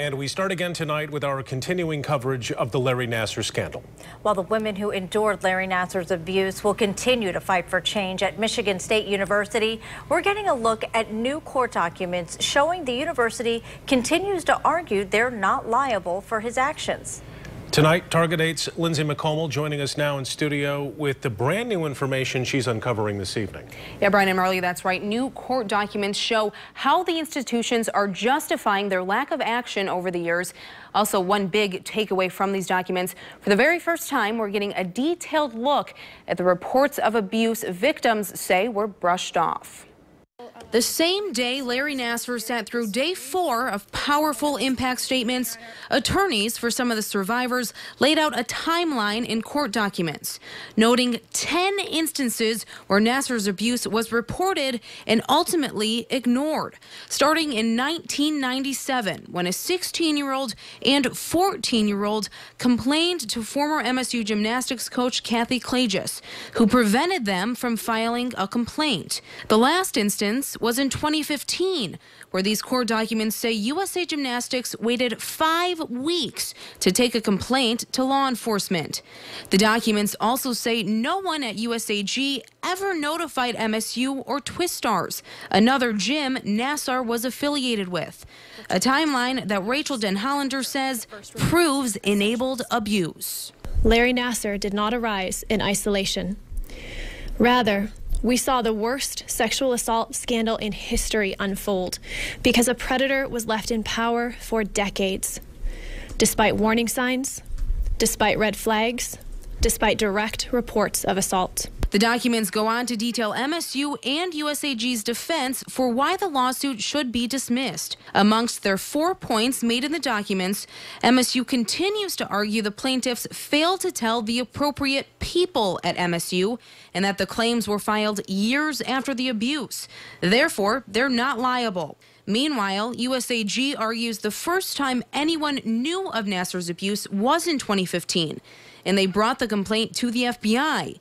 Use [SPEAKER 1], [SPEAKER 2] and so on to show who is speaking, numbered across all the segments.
[SPEAKER 1] And we start again tonight with our continuing coverage of the Larry Nassar scandal.
[SPEAKER 2] While the women who endured Larry Nassar's abuse will continue to fight for change at Michigan State University, we're getting a look at new court documents showing the university continues to argue they're not liable for his actions.
[SPEAKER 1] Tonight, Target 8's Lindsay McComal joining us now in studio with the brand new information she's uncovering this evening.
[SPEAKER 3] Yeah, Brian and Marley, that's right. New court documents show how the institutions are justifying their lack of action over the years. Also, one big takeaway from these documents, for the very first time, we're getting a detailed look at the reports of abuse victims say were brushed off. The same day Larry Nassar sat through day 4 of powerful impact statements, attorneys for some of the survivors laid out a timeline in court documents, noting 10 instances where Nassar's abuse was reported and ultimately ignored, starting in 1997 when a 16-year-old and 14-year-old complained to former MSU gymnastics coach Kathy Klages, who prevented them from filing a complaint. The last instance was in 2015, where these court documents say USA Gymnastics waited 5 weeks to take a complaint to law enforcement. The documents also say no one at USAG ever notified MSU or Twistars, another gym Nassar was affiliated with. A timeline that Rachel Den Hollander says proves enabled abuse.
[SPEAKER 4] Larry Nassar did not arise in isolation. Rather, we saw the worst sexual assault scandal in history unfold because a predator was left in power for decades. Despite warning signs, despite red flags, despite direct reports of assault.
[SPEAKER 3] The documents go on to detail MSU and USAG's defense for why the lawsuit should be dismissed. Amongst their 4 points made in the documents, MSU continues to argue the plaintiffs failed to tell the appropriate people at MSU and that the claims were filed years after the abuse. Therefore, they're not liable. Meanwhile, USAG argues the first time anyone knew of Nassar's abuse was in 2015, and they brought the complaint to the FBI.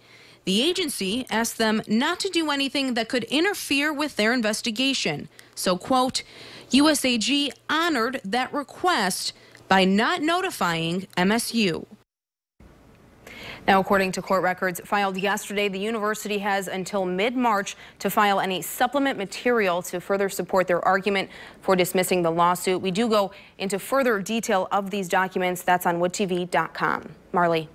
[SPEAKER 3] The agency asked them not to do anything that could interfere with their investigation. So, quote, USAG honored that request by not notifying MSU. Now, according to court records filed yesterday, the university has until mid-March to file any supplement material to further support their argument for dismissing the lawsuit. We do go into further detail of these documents. That's on woodtv.com. Marley.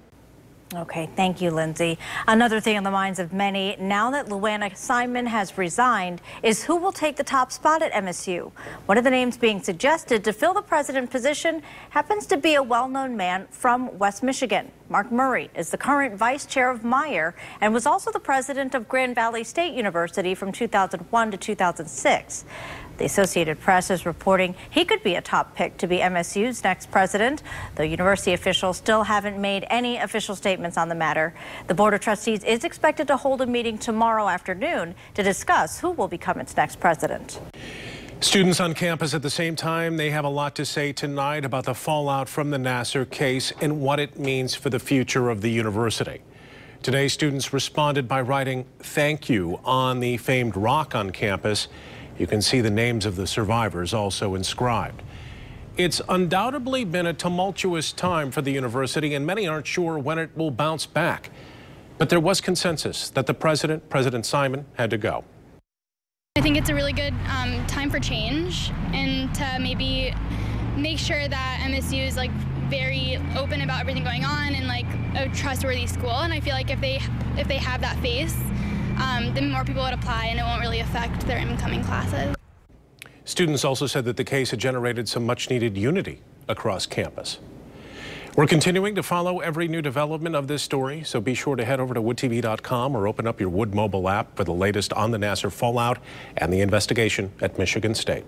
[SPEAKER 2] Okay, thank you, Lindsay. Another thing on the minds of many, now that Luana Simon has resigned, is who will take the top spot at MSU. One of the names being suggested to fill the president position happens to be a well-known man from West Michigan. Mark Murray is the current vice chair of Meyer and was also the president of Grand Valley State University from 2001 to 2006. The Associated Press is reporting he could be a top pick to be MSU's next president, though university officials still haven't made any official statements on the matter. The Board of Trustees is expected to hold a meeting tomorrow afternoon to discuss who will become its next president.
[SPEAKER 1] Students on campus at the same time, they have a lot to say tonight about the fallout from the Nassar case and what it means for the future of the university. Today, students responded by writing "thank you" on the famed rock on campus. You can see the names of the survivors also inscribed. It's undoubtedly been a tumultuous time for the university, and many aren't sure when it will bounce back. But there was consensus that the President Simon, had to go.
[SPEAKER 5] I think it's a really good time for change and to maybe make sure that MSU is very open about everything going on and a trustworthy school. And I feel like if they have that face, then more people would apply and it won't really affect their incoming classes.
[SPEAKER 1] Students also said that the case had generated some much-needed unity across campus. We're continuing to follow every new development of this story, so be sure to head over to woodtv.com or open up your Wood mobile app for the latest on the Nassar fallout and the investigation at Michigan State.